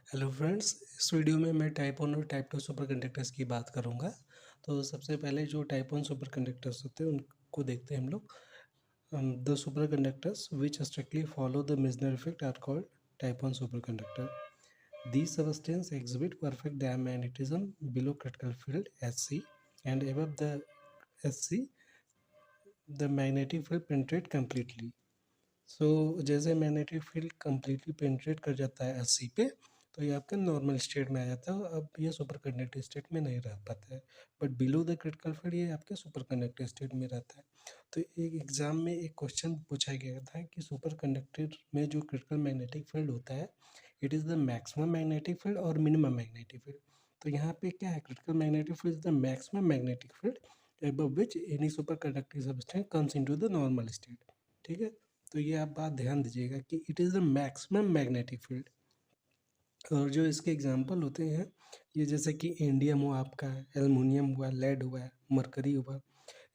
Hello friends, इस video में मैं टाइप 1 और टाइप 2 सुपर कंडक्टर्स की बात करूंगा। तो सबसे पहले जो टाइप 1 सुपर कंडक्टर्स होते हैं उनको देखते हैं हम लोग। The super conductors which strictly follow the Meissner effect are called type 1 super conductor. These substances exhibit perfect diamagnetism below critical field SC and above the SC the magnetic field penetrate completely. जैसे magnetic field completely penetrate कर जाता है S सी पे, तो ये आपका normal state में आ जाता है। अब ये सुपर कंडक्टिव स्टेट में नहीं रह पाता है, but below the critical field ये आपके सुपर कंडक्टिव स्टेट में रहता है। तो एक एग्जाम में एक क्वेश्चन पूछा गया था कि सुपर कंडक्टर में जो क्रिटिकल मैग्नेटिक फील्ड होता है, it is the maximum magnetic field और मिनिमम मैग्नेटिक फील्ड। तो यहाँ पे क्या है, critical magnetic field is the maximum magnetic field above which any superconducting substance comes into the normal state। ठीक है, तो ये आप बात ध्यान दीजिएगा कि it is the maximum magnetic field. और जो इसके एग्जांपल होते हैं, ये जैसे कि इंडियम हुआ आपका, एल्युमिनियम हुआ, लेड हुआ, मरकरी हुआ,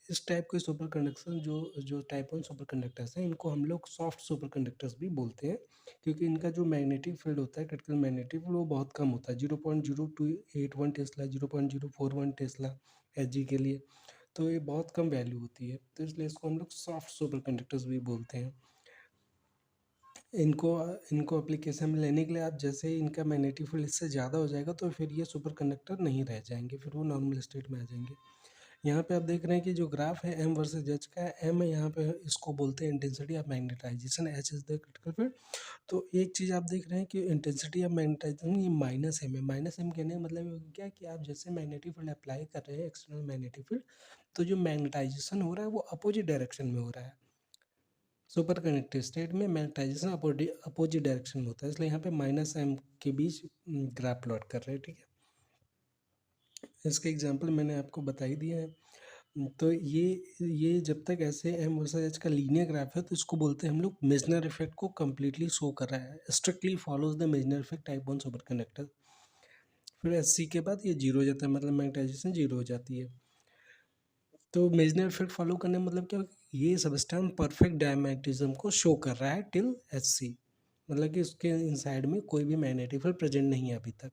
इस टाइप के सुपर कंडक्शन जो जो टाइप 1 सुपर कंडक्टर्स हैं, इनको हम लोग सॉफ्ट सुपर कंडक्टर्स भी बोलते हैं, क्योंकि इनका जो मैग्नेटिक फील्ड होता है, क्रिटिकल मैग्नेटिक फील्ड, वो बहुत कम होता है, 0.0281 टेस्ला, 0.041 टेस्ला एच जी के लिए। तो ये बहुत कम वैल्यू होती है, तो इसलिए इसको हम लोग सॉफ्ट सुपर कंडक्टर्स भी बोलते हैं। इनको इनको एप्लीकेशन में लेने के लिए आप जैसे ही इनका मैग्नेटिक फील्ड इससे ज़्यादा हो जाएगा, तो फिर ये सुपर कंडक्टर नहीं रह जाएंगे, फिर वो नॉर्मल स्टेट में आ जाएंगे। यहाँ पे आप देख रहे हैं कि जो ग्राफ है एम वर्सेस एच का, एम है यहाँ पे, इसको बोलते हैं intensity of magnetization, H is the critical field. तो एक चीज़ आप देख रहे हैं कि इंटेंसिटी ऑफ मैग्नेटाइजेशन ये माइनस एम है। माइनस एम कहने का मतलब ये क्या कि आप जैसे मैग्नेटिक फील्ड अप्लाई कर रहे हैं, एक्सटर्नल मैग्नेटिक फील्ड, तो जो मैग्नेटाइजेशन हो रहा है वो अपोजिट डायरेक्शन में हो रहा है। सुपर कनेक्टेड स्टेट में मैग्नेटाइजेशन अपोजिट डायरेक्शन में होता है, इसलिए यहाँ पे माइनस एम के बीच ग्राफ प्लॉट कर रहे हैं। ठीक है, इसके एग्जांपल मैंने आपको बता ही दिया है। तो ये जब तक ऐसे एम वर्सेस एच का लीनियर ग्राफ है, तो इसको बोलते हैं हम लोग मेसनर इफेक्ट को कम्प्लीटली शो कर रहा है, strictly follows the Meissner effect type 1 super conductor. फिर एस सी के बाद ये जीरो हो जाता है, मतलब मैग्नेटाइजेशन जीरो हो जाती है। तो मेसनर इफेक्ट फॉलो करने का मतलब क्या, ये सबस्टेंस परफेक्ट डायमैग्नेटिज्म को शो कर रहा है टिल एच सी, मतलब कि उसके इनसाइड में कोई भी मैग्नेटिक फील्ड प्रेजेंट नहीं है अभी तक।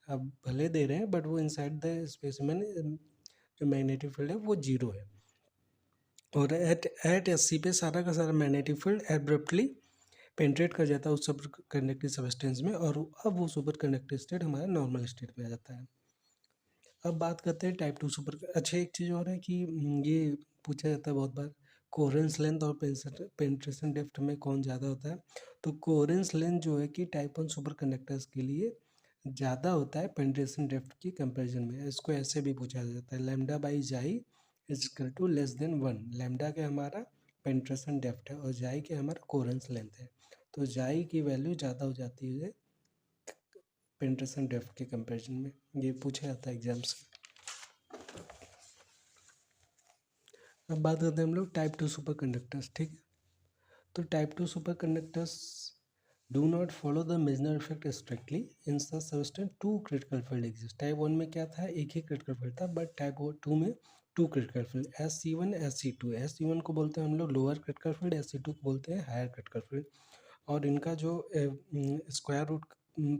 अब भले दे रहे हैं, बट वो इनसाइड द स्पेसिमेन जो मैग्नेटिक फील्ड है वो जीरो है। और एट एस सी पे सारा का सारा मैग्नेटिक फील्ड एब्रप्टली पेंट्रेट कर जाता है उस सुपर कंडक्टिव सबस्टेंस में, और अब वो सुपर कंडक्टिव स्टेट हमारा नॉर्मल स्टेट में आ जाता है। अब बात करते हैं टाइप 2 सुपर। अच्छा, एक चीज़ और है कि ये पूछा जाता है बहुत बार, कोहेरेंस लेंथ और पेनिट्रेशन डेप्थ में कौन ज़्यादा होता है। तो कोहेरेंस लेंथ जो है कि टाइप 1 सुपर कंडक्टर्स के लिए ज़्यादा होता है पेनिट्रेशन डेप्थ की कंपैरिजन में। इसको ऐसे भी पूछा जाता है, lambda by xi is equal to less than 1। Lambda के हमारा पेनिट्रेशन डेप्थ है और जाई के हमारा कोहेरेंस लेंथ है, तो जाई की वैल्यू ज़्यादा हो जाती है पेनिट्रेशन डेप्थ के कंपैरिजन में। ये पूछा जाता है एग्जाम से। अब बात करते हैं हम लोग टाइप 2 सुपर कंडक्टर्स। ठीक है, तो type 2 super conductors do not follow the Meissner effect strictly in such substance two critical field exist. Type 1 में क्या था, एक ही क्रिटिकल फील्ड था, बट टाइप 2 में two critical field, S C one S C two. S C one को बोलते हैं हम लोग lower critical field, S C two को बोलते हैं हायर क्रिटिकल फील्ड। और इनका जो स्क्वायर रूट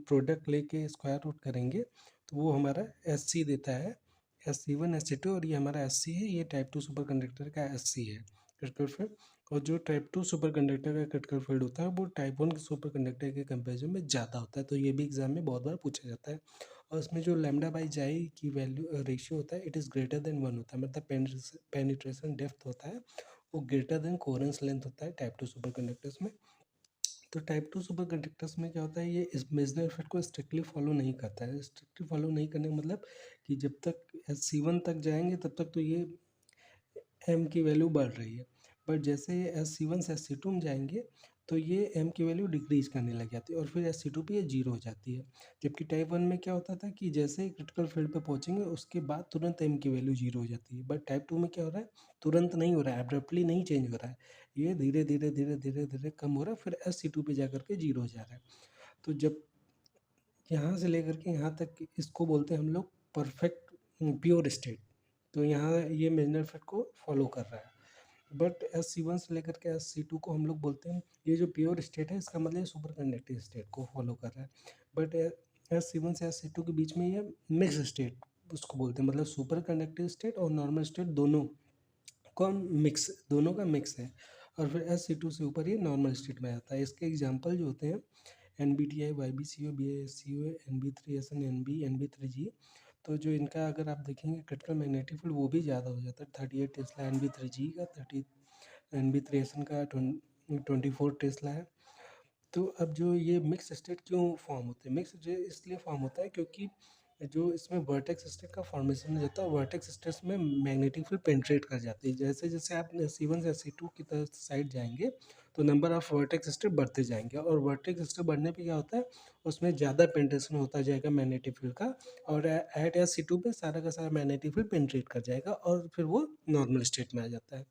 प्रोडक्ट लेके स्क्वायर रूट करेंगे, तो वो हमारा एस सी देता है, S C one S C two, और ये हमारा एस सी है, ये टाइप 2 सुपर कंडक्टर का एस सी है क्रिटिकल फील्ड। और जो टाइप 2 सुपर कंडक्टर का क्रिटिकल फील्ड होता है वो टाइप 1 के सुपर कंडक्टर के कंपेरिजन में ज़्यादा होता है। तो ये भी एग्जाम में बहुत बार पूछा जाता है। और इसमें जो लैम्डा बाई जाई की वैल्यू रेशियो होता है, इट इज़ ग्रेटर देन 1 होता है, मतलब पेनिट्रेशन डेप्थ होता है वो ग्रेटर देन कोहेरेंस लेंथ होता है टाइप 2 सुपर कंडक्टर्स में। तो टाइप 2 सुपर कंडक्टर्स में क्या होता है, ये इस मेसनर इफेक्ट को स्ट्रिक्टली फॉलो नहीं करता है। स्ट्रिक्टली फॉलो नहीं करने का मतलब कि जब तक एस सी वन तक जाएंगे तब तक तो ये एम की वैल्यू बढ़ रही है, बट जैसे एस सी वन से एस सी टू में जाएंगे तो ये एम की वैल्यू डिक्रीज करने लग जाती है, और फिर एस सी टू पे ये जीरो हो जाती है। जबकि टाइप 1 में क्या होता था कि जैसे ही क्रिटिकल फील्ड पे पहुंचेंगे उसके बाद तुरंत एम की वैल्यू जीरो हो जाती है, बट टाइप 2 में क्या हो रहा है, तुरंत नहीं हो रहा है, एब्रप्टली नहीं चेंज हो रहा है, ये धीरे धीरे धीरे धीरे धीरे कम हो रहा है, फिर एस सी टू पे जाकर के जीरो हो जा रहा है। तो जब यहाँ से लेकर के यहाँ तक, इसको बोलते हैं हम लोग परफेक्ट प्योर स्टेट। तो यहाँ ये मेजनर इफेक्ट को फॉलो कर रहा है। बट एस सी वन से लेकर के एस सी टू को हम लोग बोलते हैं, ये जो प्योर स्टेट है इसका मतलब सुपर कंडक्टिव स्टेट को फॉलो कर रहा है। बट S C1 से S C2 के बीच में ये मिक्स स्टेट उसको बोलते हैं, मतलब सुपर कंडक्टिव स्टेट और नॉर्मल स्टेट दोनों का दोनों का मिक्स है। और फिर S C2 से ऊपर ये नॉर्मल स्टेट में आता है। इसके एग्जाम्पल जो होते हैं NBTI, YBCO, BASCO, NB3SN, NB3G। तो जो इनका अगर आप देखेंगे क्रिटिकल मैग्नेटिक फील्ड वो भी ज़्यादा हो जाता है, 38 टेस्ला NB3G का, 30 NB3SN का 24 टेस्ला है। तो अब जो ये मिक्स स्टेट क्यों फॉर्म होते हैं? मिक्स इसलिए फॉर्म होता है क्योंकि जो इसमें वर्टेक्स स्टेट का फॉर्मेशन हो जाता है, वर्टेक्स स्टेट में मैग्नेटिक फील्ड पेनिट्रेट कर जाती है। जैसे जैसे आप C1 से C2 की तरफ साइड जाएंगे तो नंबर ऑफ वर्टेक्स स्टेट बढ़ते जाएंगे, और वर्टेक्स स्टेट बढ़ने पे क्या होता है, उसमें ज़्यादा पेनिट्रेशन होता जाएगा मैग्नेटिक फील्ड का, और एट S C2 पे सारा का सारा मैग्नेटिक फील्ड पेनिट्रेट कर जाएगा और फिर वो नॉर्मल स्टेट में आ जाता है।